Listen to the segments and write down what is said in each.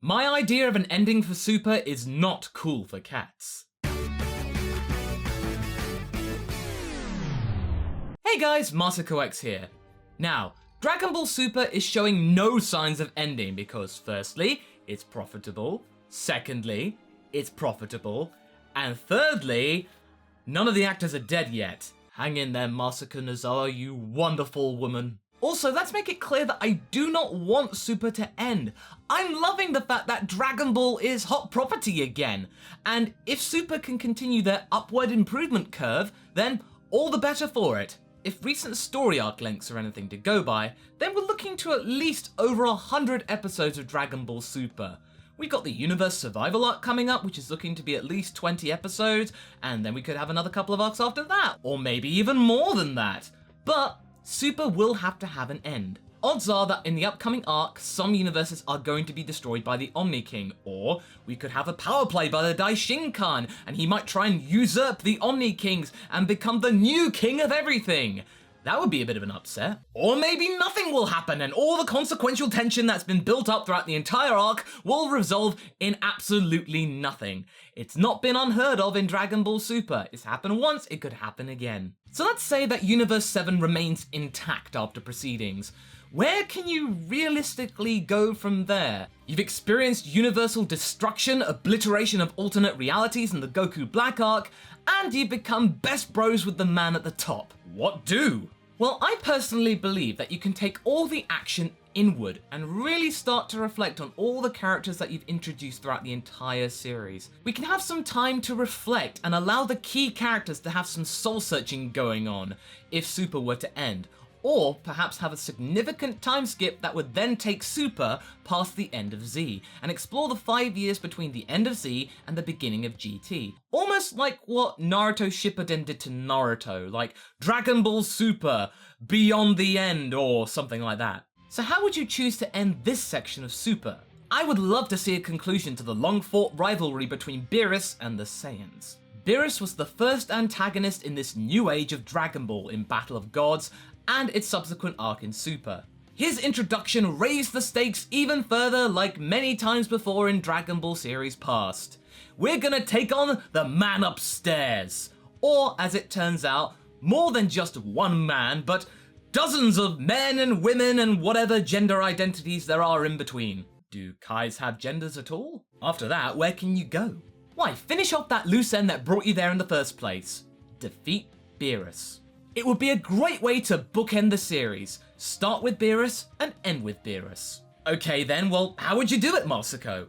My idea of an ending for Super is not cool for cats. Hey guys, MasakoX here. Now, Dragon Ball Super is showing no signs of ending because firstly, it's profitable, secondly, it's profitable, and thirdly, none of the actors are dead yet. Hang in there, Masako Nozawa, you wonderful woman. Also, let's make it clear that I do not want Super to end. I'm loving the fact that Dragon Ball is hot property again. And if Super can continue their upward improvement curve, then all the better for it. If recent story arc lengths are anything to go by, then we're looking to at least over 100 episodes of Dragon Ball Super. We've got the Universe Survival arc coming up, which is looking to be at least 20 episodes, and then we could have another couple of arcs after that, or maybe even more than that. But Super will have to have an end. Odds are that in the upcoming arc, some universes are going to be destroyed by the Omni King, or we could have a power play by the Daishinkan, and he might try and usurp the Omni Kings and become the new king of everything. That would be a bit of an upset. Or maybe nothing will happen and all the consequential tension that's been built up throughout the entire arc will resolve in absolutely nothing. It's not been unheard of in Dragon Ball Super. It's happened once, it could happen again. So let's say that Universe 7 remains intact after proceedings. Where can you realistically go from there? You've experienced universal destruction, obliteration of alternate realities in the Goku Black arc, and you've become best bros with the man at the top. What do? Well, I personally believe that you can take all the action inward and really start to reflect on all the characters that you've introduced throughout the entire series. We can have some time to reflect and allow the key characters to have some soul searching going on if Super were to end. Or perhaps have a significant time skip that would then take Super past the end of Z and explore the 5 years between the end of Z and the beginning of GT. Almost like what Naruto Shippuden did to Naruto, like Dragon Ball Super, Beyond the End, or something like that. So how would you choose to end this section of Super? I would love to see a conclusion to the long-fought rivalry between Beerus and the Saiyans. Beerus was the first antagonist in this new age of Dragon Ball in Battle of Gods, and its subsequent arc in Super. His introduction raised the stakes even further like many times before in Dragon Ball series past. We're gonna take on the man upstairs. Or, as it turns out, more than just one man, but dozens of men and women and whatever gender identities there are in between. Do Kais have genders at all? After that, where can you go? Why, finish off that loose end that brought you there in the first place. Defeat Beerus. It would be a great way to bookend the series. Start with Beerus and end with Beerus. Okay then, well, how would you do it, Masako?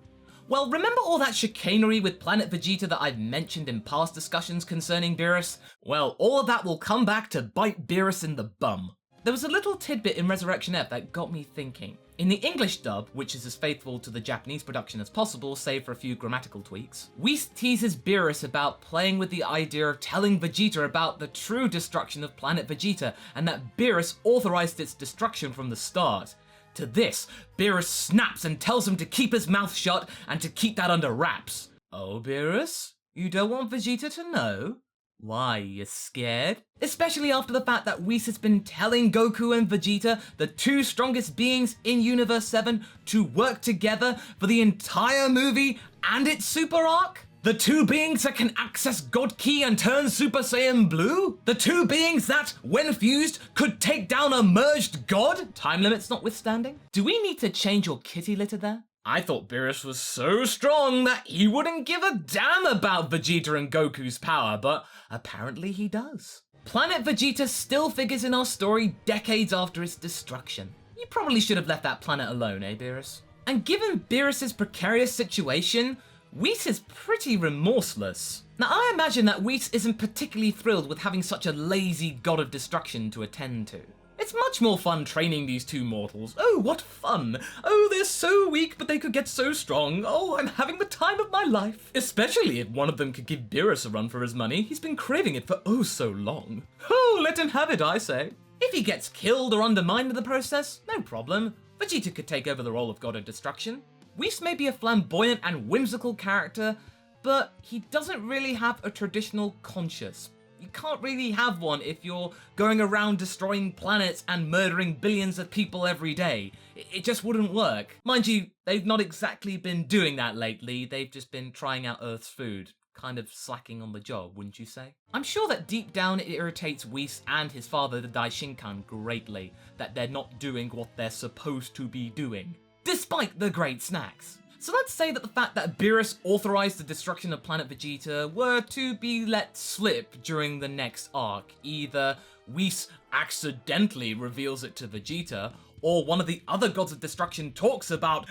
Well, remember all that chicanery with Planet Vegeta that I've mentioned in past discussions concerning Beerus? Well, all of that will come back to bite Beerus in the bum. There was a little tidbit in Resurrection F that got me thinking. In the English dub, which is as faithful to the Japanese production as possible, save for a few grammatical tweaks, Whis teases Beerus about playing with the idea of telling Vegeta about the true destruction of Planet Vegeta, and that Beerus authorized its destruction from the start. To this, Beerus snaps and tells him to keep his mouth shut and to keep that under wraps. Oh, Beerus? You don't want Vegeta to know? Why, you scared? Especially after the fact that Whis has been telling Goku and Vegeta, the two strongest beings in Universe 7, to work together for the entire movie and its Super arc? The two beings that can access God Ki and turn Super Saiyan Blue? The two beings that, when fused, could take down a merged god? Time limits notwithstanding? Do we need to change your kitty litter there? I thought Beerus was so strong that he wouldn't give a damn about Vegeta and Goku's power, but apparently he does. Planet Vegeta still figures in our story decades after its destruction. You probably should have left that planet alone, eh, Beerus? And given Beerus's precarious situation, Whis is pretty remorseless. Now, I imagine that Whis isn't particularly thrilled with having such a lazy god of destruction to attend to. It's much more fun training these two mortals. Oh, what fun! Oh, they're so weak, but they could get so strong. Oh, I'm having the time of my life. Especially if one of them could give Beerus a run for his money. He's been craving it for oh so long. Oh, let him have it, I say. If he gets killed or undermined in the process, no problem. Vegeta could take over the role of God of Destruction. Whis may be a flamboyant and whimsical character, but he doesn't really have a traditional conscience. you can't really have one if you're going around destroying planets and murdering billions of people every day. It just wouldn't work. Mind you, they've not exactly been doing that lately, they've just been trying out Earth's food. Kind of slacking on the job, wouldn't you say? I'm sure that deep down it irritates Whis and his father, the Daishinkan, greatly that they're not doing what they're supposed to be doing, despite the great snacks. So let's say that the fact that Beerus authorized the destruction of Planet Vegeta were to be let slip during the next arc. Either Whis accidentally reveals it to Vegeta, or one of the other gods of destruction talks about,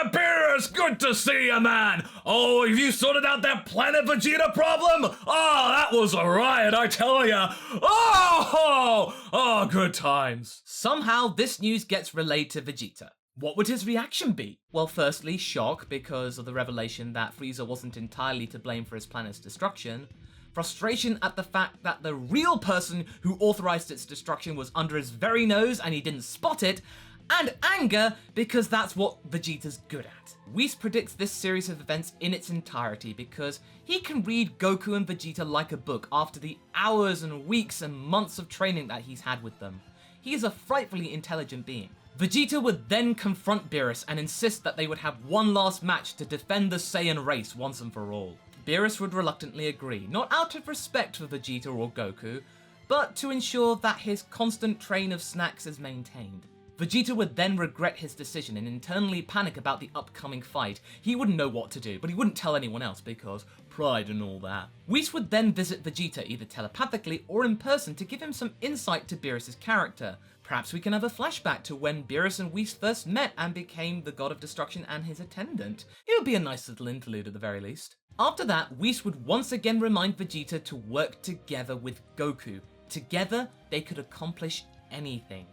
Beerus, good to see you, man! Oh, have you sorted out that Planet Vegeta problem? Oh, that was a riot, I tell ya! Oh, good times. Somehow, this news gets relayed to Vegeta. What would his reaction be? Well, firstly, shock because of the revelation that Frieza wasn't entirely to blame for his planet's destruction, frustration at the fact that the real person who authorized its destruction was under his very nose and he didn't spot it, and anger because that's what Vegeta's good at. Whis predicts this series of events in its entirety because he can read Goku and Vegeta like a book after the hours and weeks and months of training that he's had with them. He is a frightfully intelligent being. Vegeta would then confront Beerus and insist that they would have one last match to defend the Saiyan race once and for all. Beerus would reluctantly agree, not out of respect for Vegeta or Goku, but to ensure that his constant train of snacks is maintained. Vegeta would then regret his decision and internally panic about the upcoming fight. He wouldn't know what to do, but he wouldn't tell anyone else because pride and all that. Whis would then visit Vegeta either telepathically or in person to give him some insight to Beerus' character. Perhaps we can have a flashback to when Beerus and Whis first met and became the God of Destruction and his attendant. It would be a nice little interlude at the very least. After that, Whis would once again remind Vegeta to work together with Goku. Together, they could accomplish anything.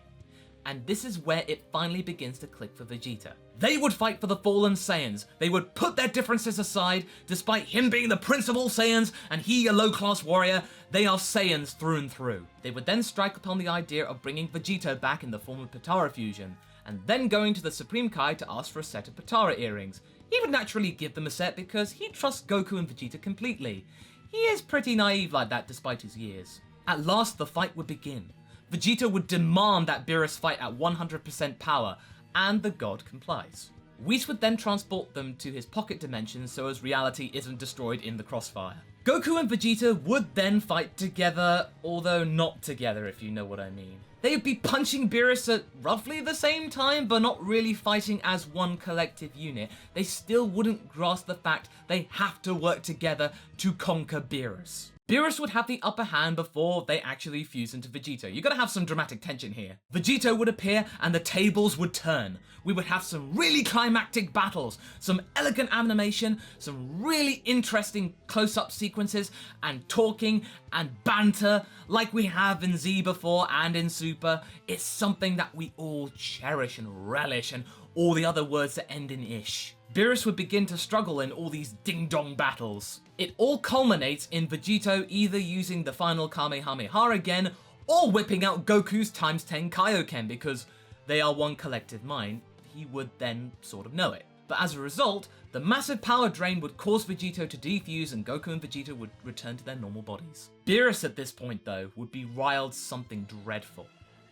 And this is where it finally begins to click for Vegeta. They would fight for the fallen Saiyans. They would put their differences aside. Despite him being the prince of all Saiyans and he a low-class warrior, they are Saiyans through and through. They would then strike upon the idea of bringing Vegeta back in the form of Potara fusion, and then going to the Supreme Kai to ask for a set of Potara earrings. He would naturally give them a set because he trusts Goku and Vegeta completely. He is pretty naive like that despite his years. At last, the fight would begin. Vegeta would demand that Beerus fight at 100% power, and the god complies. Whis would then transport them to his pocket dimension so as reality isn't destroyed in the crossfire. Goku and Vegeta would then fight together, although not together if you know what I mean. They would be punching Beerus at roughly the same time, but not really fighting as one collective unit. They still wouldn't grasp the fact they have to work together to conquer Beerus. Beerus would have the upper hand before they actually fuse into Vegeta. You gotta have some dramatic tension here. Vegeta would appear and the tables would turn. We would have some really climactic battles, some elegant animation, some really interesting close-up sequences, and talking and banter like we have in Z before and in Super. It's something that we all cherish and relish, and all the other words that end in ish. Beerus would begin to struggle in all these ding-dong battles. It all culminates in Vegeta either using the final Kamehameha again, or whipping out Goku's ×10 Kaioken because they are one collective mind. He would then sort of know it. But as a result, the massive power drain would cause Vegeta to defuse and Goku and Vegeta would return to their normal bodies. Beerus at this point though would be riled something dreadful.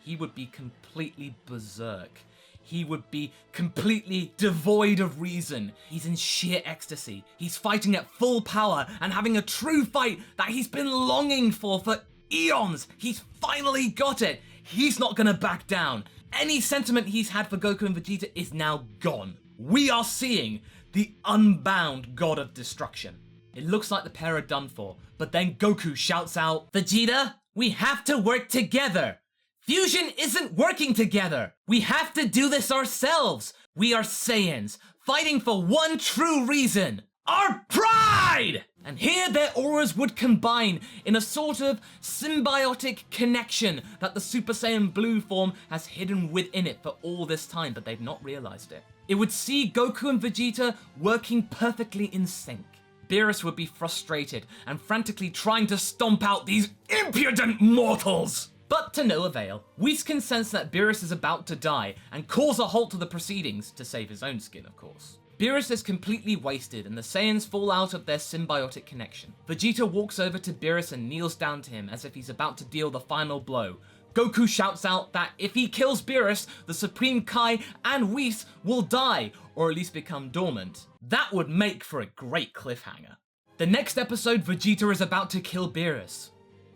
He would be completely berserk. He would be completely devoid of reason. He's in sheer ecstasy. He's fighting at full power and having a true fight that he's been longing for eons. He's finally got it. He's not gonna back down. Any sentiment he's had for Goku and Vegeta is now gone. We are seeing the unbound god of destruction. It looks like the pair are done for, but then Goku shouts out, "Vegeta, we have to work together. Fusion isn't working together. We have to do this ourselves. We are Saiyans, fighting for one true reason, our pride!" And here their auras would combine in a sort of symbiotic connection that the Super Saiyan Blue form has hidden within it for all this time, but they've not realized it. It would see Goku and Vegeta working perfectly in sync. Beerus would be frustrated and frantically trying to stomp out these impudent mortals. But to no avail. Whis can sense that Beerus is about to die and calls a halt to the proceedings, to save his own skin, of course. Beerus is completely wasted and the Saiyans fall out of their symbiotic connection. Vegeta walks over to Beerus and kneels down to him as if he's about to deal the final blow. Goku shouts out that if he kills Beerus, the Supreme Kai and Whis will die, or at least become dormant. That would make for a great cliffhanger. The next episode, Vegeta is about to kill Beerus,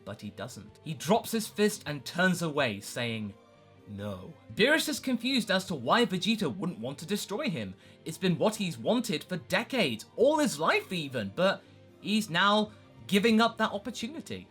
but he doesn't. He drops his fist and turns away, saying, "No." Beerus is confused as to why Vegeta wouldn't want to destroy him. It's been what he's wanted for decades, all his life even, but he's now giving up that opportunity.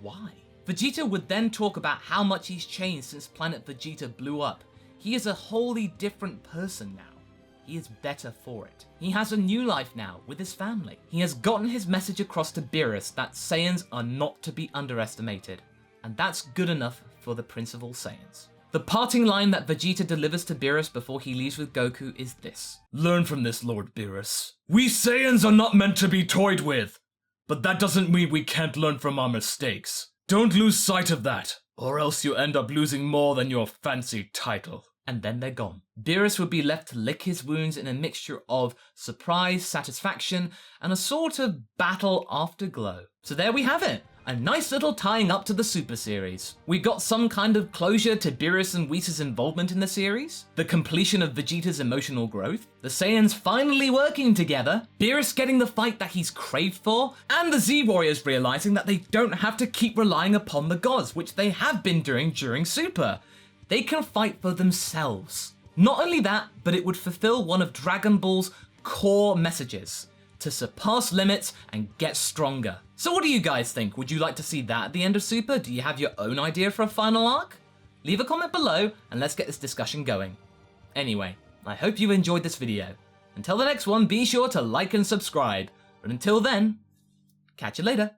Why? Vegeta would then talk about how much he's changed since Planet Vegeta blew up. He is a wholly different person now. He is better for it. He has a new life now with his family. He has gotten his message across to Beerus that Saiyans are not to be underestimated, and that's good enough for the Prince of All Saiyans. The parting line that Vegeta delivers to Beerus before he leaves with Goku is this: "Learn from this, Lord Beerus. We Saiyans are not meant to be toyed with, but that doesn't mean we can't learn from our mistakes. Don't lose sight of that, or else you end up losing more than your fancy title." And then they're gone. Beerus would be left to lick his wounds in a mixture of surprise, satisfaction, and a sort of battle afterglow. So there we have it. A nice little tying up to the Super series. We got some kind of closure to Beerus and Whis' involvement in the series, the completion of Vegeta's emotional growth, the Saiyans finally working together, Beerus getting the fight that he's craved for, and the Z-Warriors realizing that they don't have to keep relying upon the gods, which they have been doing during Super. They can fight for themselves. Not only that, but it would fulfill one of Dragon Ball's core messages: to surpass limits and get stronger. So what do you guys think? Would you like to see that at the end of Super? Do you have your own idea for a final arc? Leave a comment below and let's get this discussion going. Anyway, I hope you enjoyed this video. Until the next one, be sure to like and subscribe. But until then, catch you later.